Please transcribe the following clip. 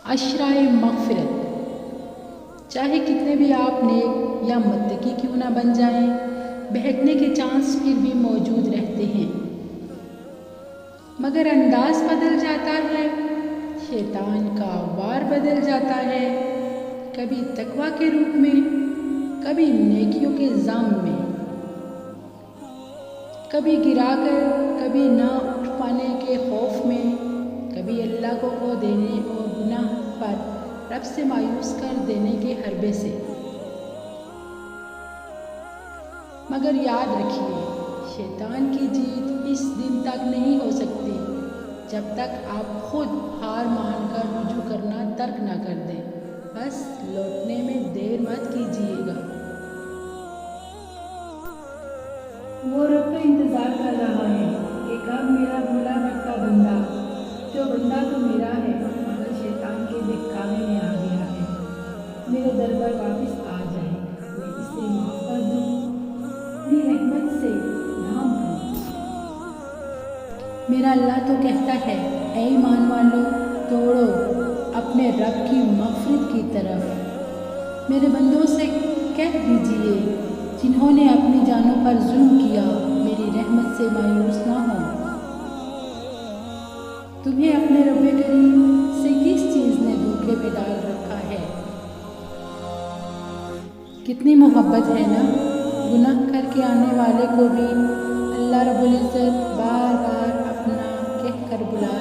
عشرائے مغفرت۔ چاہے کتنے بھی آپ نیک یا متقی کیوں نہ بن جائیں، بہکنے کے چانس پھر بھی موجود رہتے ہیں، مگر انداز بدل جاتا ہے، شیطان کا وار بدل جاتا ہے، کبھی تقویٰ کے روپ میں، کبھی نیکیوں کے ضام میں، کبھی گرا کر، کبھی نہ اٹھ پانے کے خوف میں، کبھی اللہ کو کھو دینے اور گناہ پر رب سے مایوس کر دینے کے حربے سے۔ مگر یاد رکھیے، شیطان کی جیت اس دن تک نہیں ہو سکتی جب تک آپ خود ہار مان کر رجوع کرنا ترک نہ کر دیں۔ بس لوٹنے میں دیر مت کیجیے گا۔ وہ رب تو انتظار کر رہا ہے کہ کب میرا بھولا بھٹکا بندہ، جو بندہ تو میرا ہے مگر شیطان کے بہکاوے میں آ گیا ہے، میرے در پر واپس آ جائے، میں اسے معاف کر دوں، اپنی رحمت سے ڈھانپ لوں۔ میرا اللہ تو کہتا ہے، اے ایمان والو، دوڑو اپنے رب کی مغفرت کی طرف۔ میرے بندوں سے کہہ دیجئے جنہوں نے اپنی جانوں پر ظلم کیا، میری رحمت سے مایوس نہ ہوں۔ تمہیں اپنے رب کریم سے کس چیز نے دھوکے میں ڈال رکھا ہے؟ کتنی محبت ہے نا، گناہ کر کے آنے والے کو بھی اللہ رب العزت بار بار اپنا کہہ کر بلا